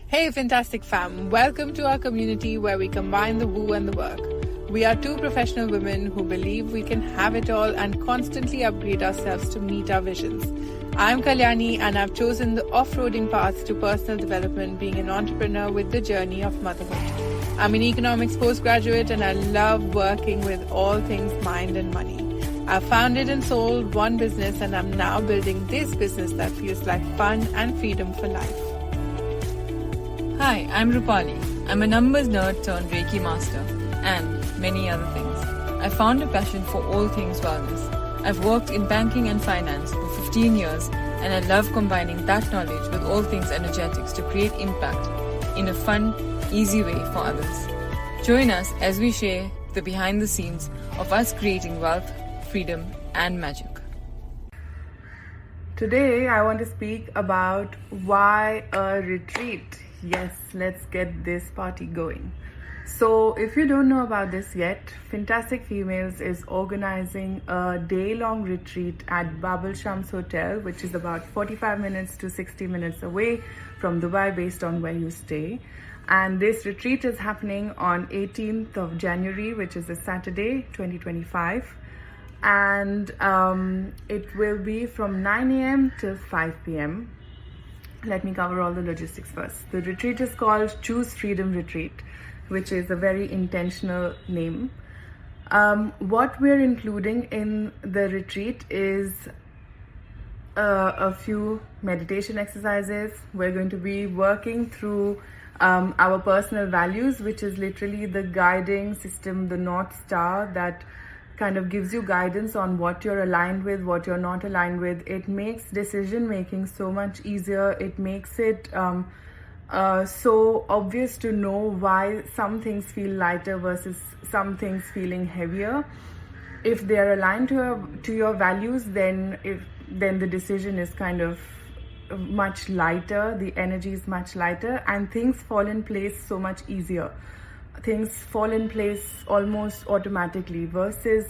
Hey, fantastic fam! Welcome to our community where we combine the woo and the work. We are two professional women who believe we can have it all and constantly upgrade ourselves to meet our visions. I'm Kalyani and I've chosen the off-roading path to personal development, being an entrepreneur with the journey of motherhood. I'm an economics postgraduate and I love working with all things mind and money. I've founded and sold one business and I'm now building this business that feels like fun and freedom for life. Hi, I'm Rupali. I'm a numbers nerd turned Reiki master and many other things. I found a passion for all things wellness. I've worked in banking and finance for 15 years and I love combining that knowledge with all things energetics to create impact in a fun, easy way for others. Join us as we share the behind the scenes of us creating wealth, freedom and magic. Today I want to speak about why a retreat. Yes, let's get this party going. So if you don't know about this yet, Fantastic Females is organizing a day-long retreat at Babel Shams Hotel, which is about 45 minutes to 60 minutes away from Dubai based on where you stay. And this retreat is happening on 18th of January, which is a Saturday, 2025. And it will be from 9 a.m. till 5 p.m. Let me cover all the logistics first. The retreat is called Choose Freedom Retreat, which is a very intentional name. What we're including in the retreat is a few meditation exercises. We're going to be working through our personal values, which is literally the guiding system, the North Star that kind of gives you guidance on what you're aligned with, what you're not aligned with. It makes decision making so much easier. It makes it so obvious to know why some things feel lighter versus some things feeling heavier. If they're aligned to your values, then the decision is kind of much lighter, the energy is much lighter, and things fall in place so much easier. Things fall in place almost automatically versus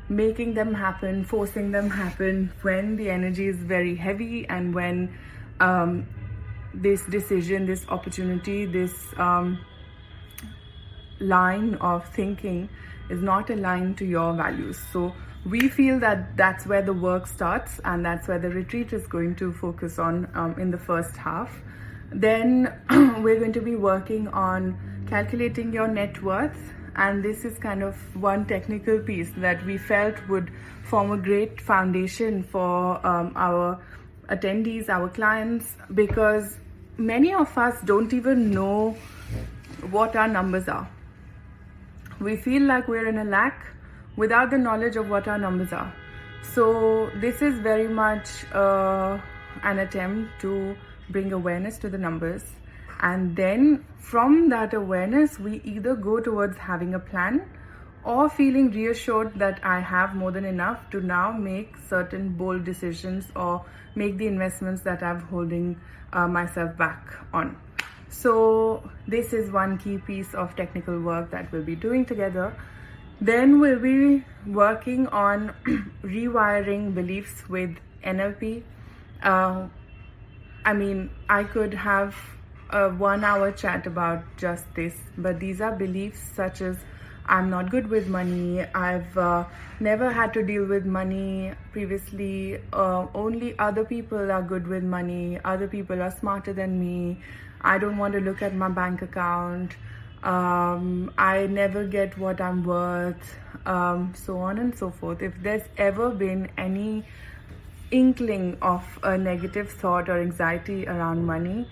making them happen, forcing them happen when the energy is very heavy and when this decision, this opportunity, this line of thinking is not aligned to your values. So we feel that that's where the work starts and that's where the retreat is going to focus on in the first half. Then we're going to be working on calculating your net worth, and this is kind of one technical piece that we felt would form a great foundation for our attendees, our clients, because many of us don't even know what our numbers are. We feel like we're in a lack without the knowledge of what our numbers are. So this is very much an attempt to bring awareness to the numbers, and then from that awareness we either go towards having a plan or feeling reassured that I have more than enough to now make certain bold decisions or make the investments that I'm holding myself back on. So this is one key piece of technical work that we'll be doing together. Then we'll be working on rewiring beliefs with NLP. I could have a 1 hour chat about just this, but these are beliefs such as I'm not good with money, I've never had to deal with money previously, only other people are good with money, other people are smarter than me, I don't want to look at my bank account, I never get what I'm worth, so on and so forth. If there's ever been any inkling of a negative thought or anxiety around money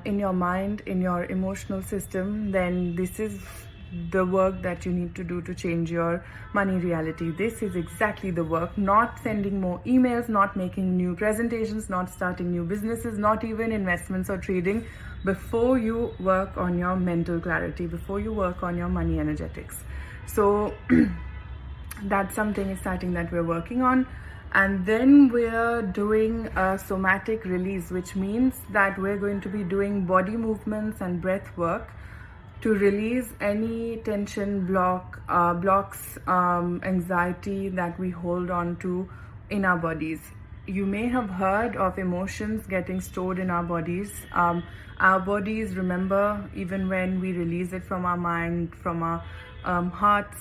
in your mind, in your emotional system, then this is the work that you need to do to change your money reality. This is exactly the work, not sending more emails, not making new presentations, not starting new businesses, not even investments or trading, before you work on your mental clarity, before you work on your money energetics. So that's something exciting that we're working on. And then we're doing a somatic release, which means that we're going to be doing body movements and breath work to release any tension, blocks, anxiety that we hold on to in our bodies. you may have heard of emotions getting stored in our bodies. Our bodies remember even when we release it from our mind, from our hearts.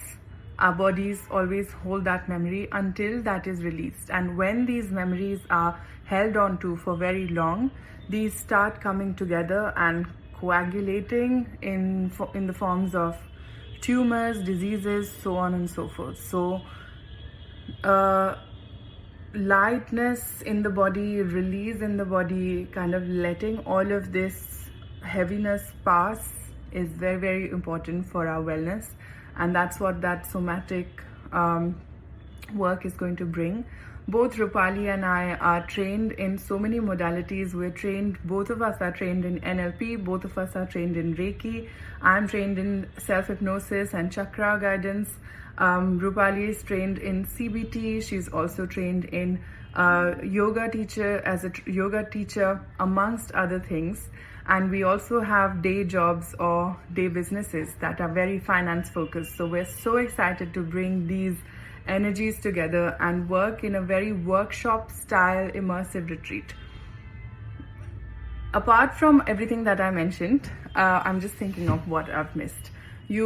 Our bodies always hold that memory until that is released. And when these memories are held on to for very long, these start coming together and coagulating in the forms of tumors, diseases, so on and so forth. So lightness in the body, release in the body, kind of letting all of this heaviness pass is very, very important for our wellness. And that's what that somatic work is going to bring. Both Rupali and I are trained in so many modalities. Both of us are trained in NLP, both of us are trained in Reiki. I'm trained in self-hypnosis and chakra guidance. Rupali is trained in CBT. She's also trained in yoga teacher, amongst other things. And we also have day jobs or day businesses that are very finance focused. So we're so excited to bring these energies together and work in a very workshop style immersive retreat. Apart from everything that I mentioned, I'm just thinking of what I've missed. We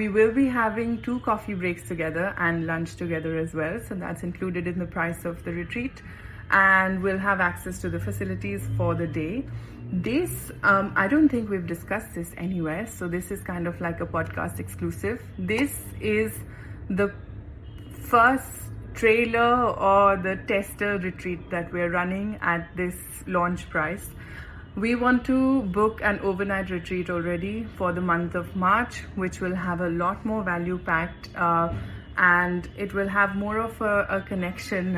will be having 2 coffee breaks together and lunch together as well. So that's included in the price of the retreat. And we'll have access to the facilities for the day. This, I don't think we've discussed this anywhere. So this is kind of like a podcast exclusive. This is the first trailer or the tester retreat that we're running at this launch price. We want to book an overnight retreat already for the month of March, which will have a lot more value packed and it will have more of a connection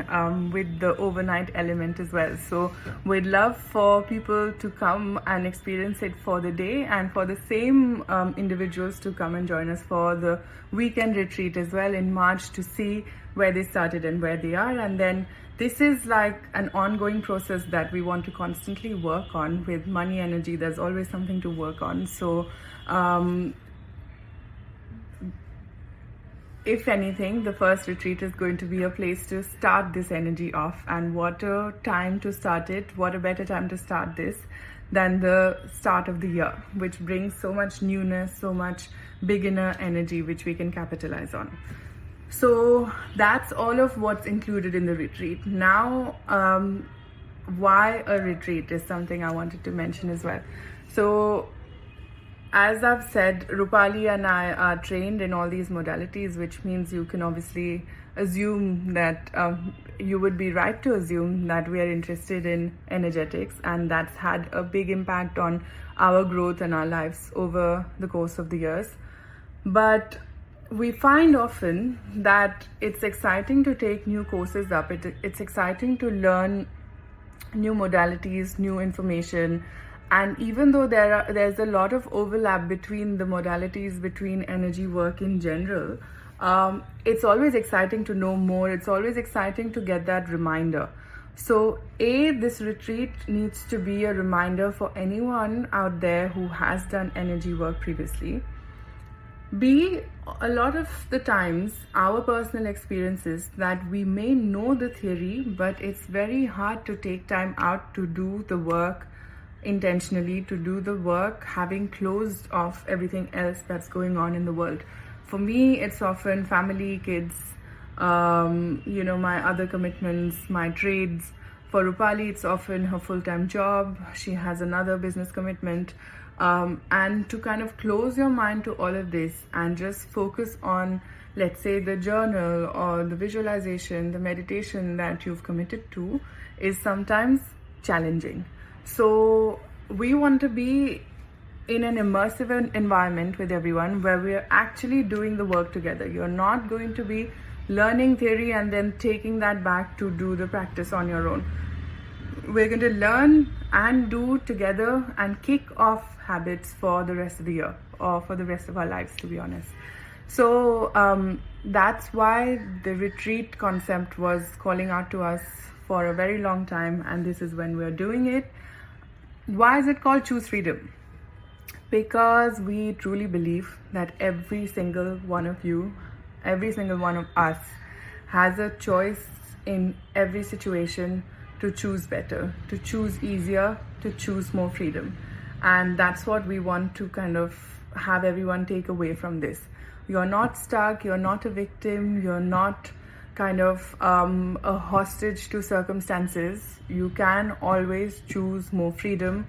with the overnight element as well. So we'd love for people to come and experience it for the day, and for the same individuals to come and join us for the weekend retreat as well in March to see where they started and where they are. And then this is like an ongoing process that we want to constantly work on. With money energy, there's always something to work on. So if anything, the first retreat is going to be a place to start this energy off. And what a time to start it, what a better time to start this than the start of the year, which brings so much newness, so much beginner energy, which we can capitalize on. So that's all of what's included in the retreat. Now, why a retreat is something I wanted to mention as well. So as I've said, Rupali and I are trained in all these modalities, which means you can obviously assume that you would be right to assume that we are interested in energetics, and that's had a big impact on our growth and our lives over the course of the years. But we find often that it's exciting to take new courses up. It's exciting to learn new modalities, new information. And even though there's a lot of overlap between the modalities, between energy work in general, it's always exciting to know more. It's always exciting to get that reminder. So this retreat needs to be a reminder for anyone out there who has done energy work previously. A lot of the times, our personal experiences that we may know the theory, but it's very hard to take time out to do the work intentionally, to do the work having closed off everything else that's going on in the world. For me, it's often family, kids, my other commitments, my trades. For Rupali, it's often her full-time job. She has another business commitment. And to kind of close your mind to all of this and just focus on, let's say, the journal or the visualization, the meditation that you've committed to is sometimes challenging. So we want to be in an immersive environment with everyone where we're actually doing the work together. You're not going to be learning theory and then taking that back to do the practice on your own. We're going to learn and do together and kick off habits for the rest of the year, or for the rest of our lives, to be honest. So that's why the retreat concept was calling out to us for a very long time, and this is when we're doing it. Why is it called Choose Freedom? Because we truly believe that every single one of you, every single one of us has a choice in every situation to choose better, to choose easier, to choose more freedom. And that's what we want to kind of have everyone take away from this. You're not stuck, you're not a victim, you're not kind of a hostage to circumstances. You can always choose more freedom,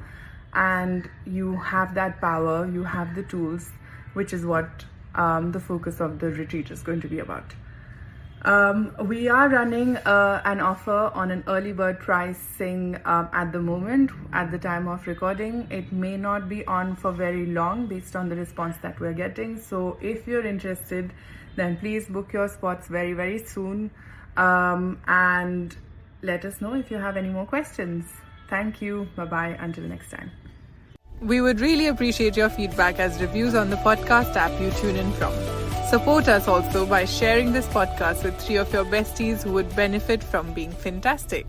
and you have that power, you have the tools, which is what the focus of the retreat is going to be about. We are running an offer on an early bird pricing at the moment, at the time of recording. It may not be on for very long based on the response that we're getting. So if you're interested, then please book your spots very, very soon. And let us know if you have any more questions. Thank you. Bye-bye. Until next time. We would really appreciate your feedback as reviews on the podcast app you tune in from. Support us also by sharing this podcast with 3 of your besties who would benefit from being fantastic.